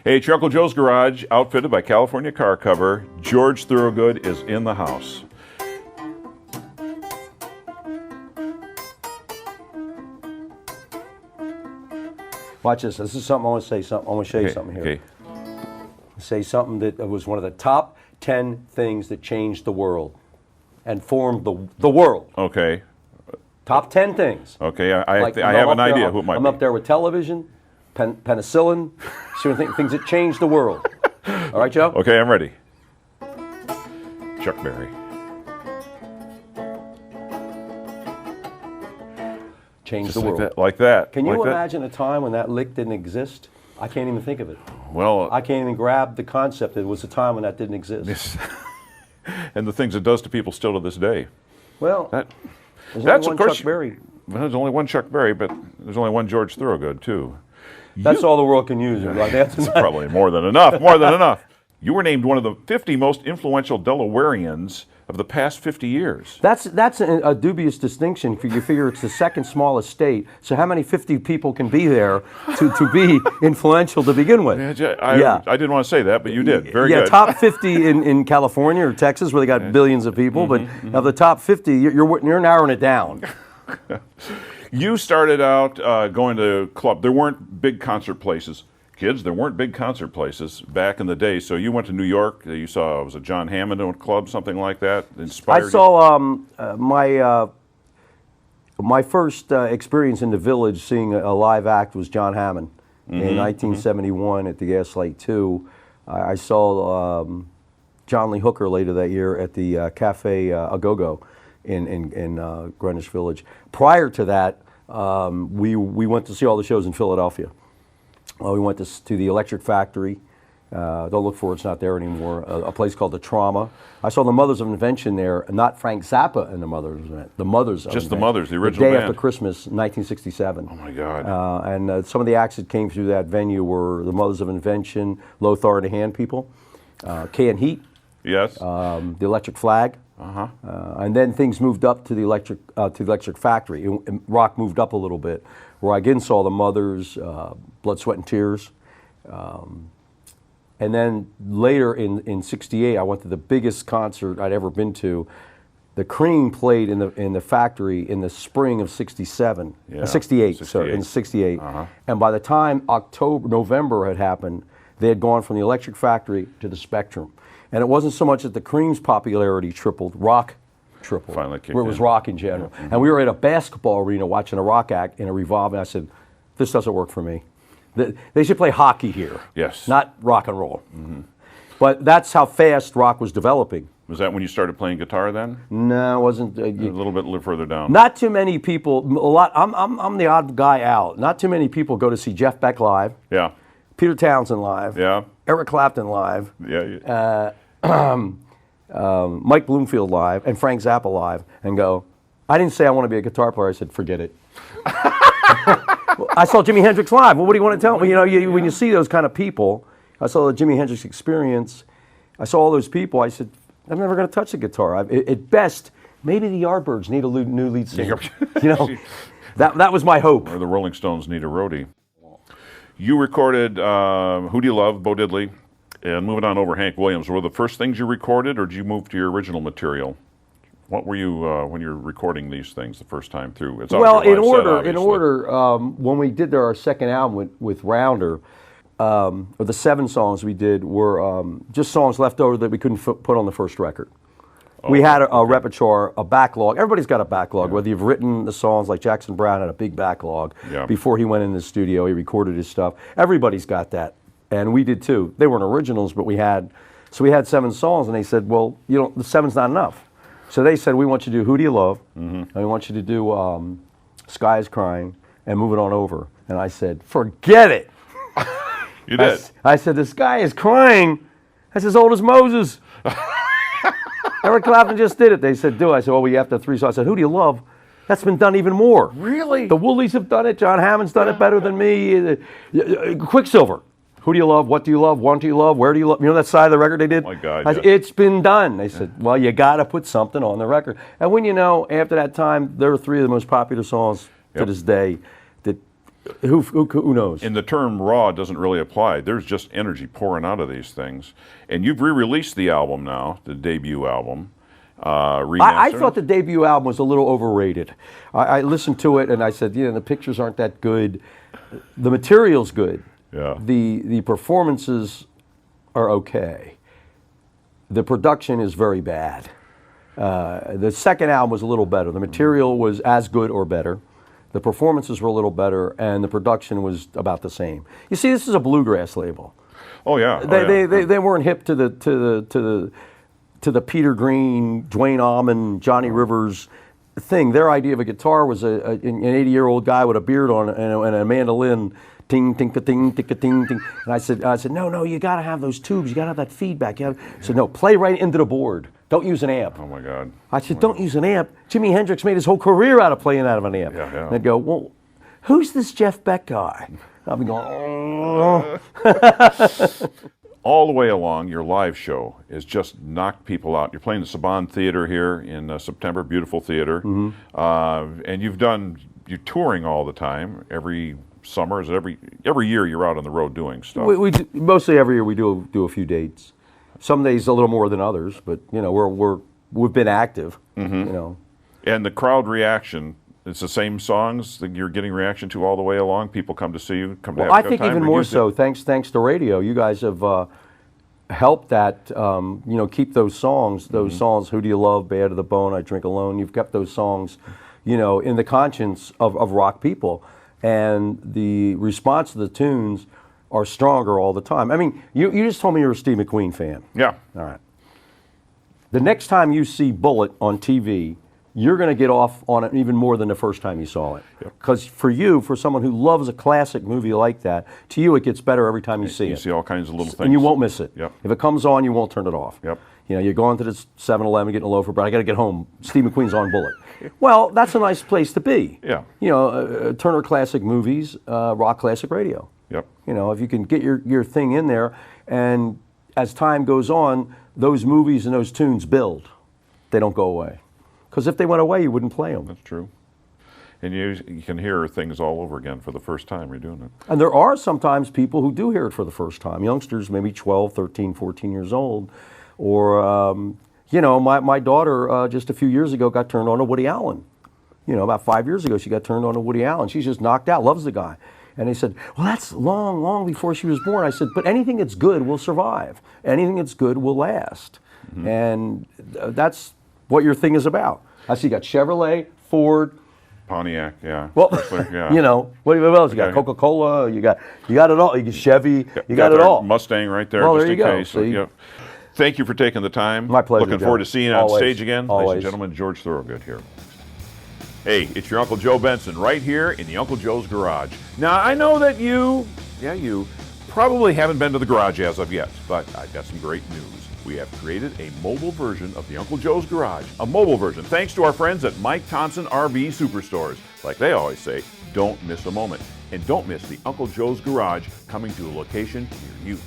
Hey, Chuckle Joe's Garage, outfitted by California Car Cover. George Thorogood is in the house. Watch this. This is something I want to say. I want to show you something here. Okay. Say something that was one of the top 10 things that changed the world and formed the world. Okay. Top 10 things. Okay. I have an idea who it might be. I'm up there with television, penicillin, things that changed the world. All right, Joe? Okay, I'm ready. Chuck Berry. Changed Just the world. Like that. Can you like imagine a time when that lick didn't exist? I can't even think of it. Well, I can't even grab the concept that it was a time when that didn't exist. And the things it does to people still to this day. Well, that's of course Chuck Berry. There's only one Chuck Berry, but there's only one George Thorogood too. That's all the world can use. That's probably more than enough. More than enough. You were named one of the 50 most influential Delawareans of the past 50 years. That's a dubious distinction. You figure it's the second smallest state. So how many 50 people can be there to be influential to begin with? I didn't want to say that, but you did. Very good. Yeah, top 50 in California or Texas, where they got billions of people. But of the top 50, you're narrowing it down. You started out going to club. There weren't big concert places. Kids, there weren't big concert places back in the day. So you went to New York. You saw, was it John Hammond in a club, something like that? Inspired I saw my first experience in the Village seeing a live act was John Hammond in 1971 at the Gaslight 2. I saw John Lee Hooker later that year at the Cafe Agogo in Greenwich Village. Prior to that, we went to see all the shows in Philadelphia. We went to the Electric Factory. Don't look for it, it's not there anymore. A place called the Trauma. I saw the Mothers of Invention there, not Frank Zappa and the Mothers of Invention. The Mothers of Just Invention. the Mothers, the original The day band. after Christmas, 1967. Oh my God. And some of the acts that came through that venue were the Mothers of Invention, Low Authority Hand People, Can Heat, Yes. the Electric Flag. And then things moved up to the Electric Factory. And rock moved up a little bit, where I again saw the Mothers, Blood, Sweat, and Tears. And then later in '68, I went to the biggest concert I'd ever been to. The Cream played in the Factory in the spring of '67, '68. Sorry, in '68. And by the time November had happened, they had gone from the Electric Factory to the Spectrum. And it wasn't so much that the Cream's popularity tripled, rock tripled. Finally kicked where it was in. rock in general. And we were at a basketball arena watching a rock act in a revolving. I said, this doesn't work for me. They should play hockey here. Yes. Not rock and roll. But that's how fast rock was developing. Was that when you started playing guitar then? No, it wasn't. A little bit further down. Not too many people. I'm the odd guy out. Not too many people go to see Jeff Beck live. Yeah. Peter Townsend live. Yeah. Eric Clapton live. Yeah. Mike Bloomfield live and Frank Zappa live, and go, I didn't say I want to be a guitar player. I said, forget it. I saw Jimi Hendrix live. Well, what do you want to tell me? When you see those kind of people, I saw the Jimi Hendrix Experience. I saw all those people. I said, I'm never going to touch a guitar. At best, maybe the Yardbirds need a new lead singer. That was my hope. Or the Rolling Stones need a roadie. You recorded Who Do You Love, Bo Diddley, and Moving On Over, Hank Williams. Were the first things you recorded, or did you move to your original material? What were you when you were recording these things the first time through? It's well, in order. When we did our second album with Rounder, or the 7 songs we did were just songs left over that we couldn't put on the first record. We had a repertoire, a backlog. Everybody's got a backlog. Whether you've written the songs, like Jackson Browne had a big backlog. Before he went in the studio, he recorded his stuff. Everybody's got that, and we did too. They weren't originals, but we had 7 songs, and they said, well, the 7's not enough. So they said, we want you to do Who Do You Love, and we want you to do Sky Is Crying, and Move It On Over. And I said, forget it. You did. I said, the sky is crying. That's as old as Moses. Eric Clapton just did it. They said, do it. I said, well, we have to have 3 songs. I said, Who Do You Love? That's been done even more. Really? The Woolies have done it. John Hammond's done it better than me. Quicksilver. Who do you love? What do you love? Want do you love? Where do you love? You know that side of the record they did? Oh my God, I said, it's been done. They said, well, you got to put something on the record. And when after that time, there were 3 of the most popular songs to this day that Who knows? And the term raw doesn't really apply. There's just energy pouring out of these things. And you've re-released the album now, the debut album. I thought the debut album was a little overrated. I listened to it and I said, the pictures aren't that good. The material's good. Yeah. The performances are okay. The production is very bad. The second album was a little better. The material was as good or better. The performances were a little better, and the production was about the same. You see, this is a bluegrass label. Oh yeah. They weren't hip to the Peter Green, Dwayne Allman, Johnny Rivers thing. Their idea of a guitar was an 80-year-old guy with a beard on and a mandolin, ting, ting, ting, ting, ting, ting. And I said, no, you got to have those tubes. You got to have that feedback. I said, no, play right into the board. Don't use an amp. Oh my God. I said, don't use an amp. Jimi Hendrix made his whole career out of playing out of an amp. Yeah. And they'd go, well, who's this Jeff Beck guy? I'll be going, oh. All the way along, your live show has just knocked people out. You're playing the Saban Theater here in September, beautiful theater. Mm-hmm. And you're touring all the time. Every summer, is it every year you're out on the road doing stuff? We do, mostly every year we do a few dates. Some days a little more than others, but we've been active. Mm-hmm. And the crowd reaction, it's the same songs that you're getting reaction to all the way along. People come to see you, come to have a good time. I think even more so, thanks to radio. You guys have helped that, keep those songs. Those songs, Who Do You Love, Bad to the Bone, I Drink Alone. You've kept those songs, in the conscience of rock people, and the response to the tunes are stronger all the time. I mean, you just told me you're a Steve McQueen fan. Yeah. All right. The next time you see Bullet on TV, you're going to get off on it even more than the first time you saw it. Because for someone who loves a classic movie like that, to you it gets better every time you see it. You see all kinds of little things. And you won't miss it. Yep. If it comes on, you won't turn it off. Yep. You're going to the 7-Eleven, getting a loaf of bread. I got to get home. Steve McQueen's on Bullet. Well, that's a nice place to be. Yeah. Turner Classic Movies, Rock Classic Radio. Yep. If you can get your thing in there, and as time goes on, those movies and those tunes build. They don't go away. Because if they went away, you wouldn't play them. That's true. And you can hear things all over again for the first time you're doing it. And there are sometimes people who do hear it for the first time. Youngsters, maybe 12, 13, 14 years old. Or, my daughter just a few years ago got turned on to Woody Allen. About 5 years ago, she got turned on to Woody Allen. She's just knocked out, loves the guy. And they said, well, that's long, long before she was born. I said, but anything that's good will survive. Anything that's good will last. Mm-hmm. And that's what your thing is about. I see you got Chevrolet, Ford, Pontiac, yeah. Well, yeah. What else? You got Coca-Cola, you got it all. You got Chevy, you got it all. Mustang right there, well, just there in you case. Go. So, Thank you for taking the time. My pleasure. Looking forward to seeing you on stage again. Always. Ladies and gentlemen, George Thorogood here. Hey, it's your Uncle Joe Benson right here in the Uncle Joe's Garage. Now, I know that you probably haven't been to the garage as of yet, but I've got some great news. We have created a mobile version of the Uncle Joe's Garage. A mobile version, thanks to our friends at Mike Thompson RV Superstores. Like they always say, don't miss a moment. And don't miss the Uncle Joe's Garage coming to a location near you.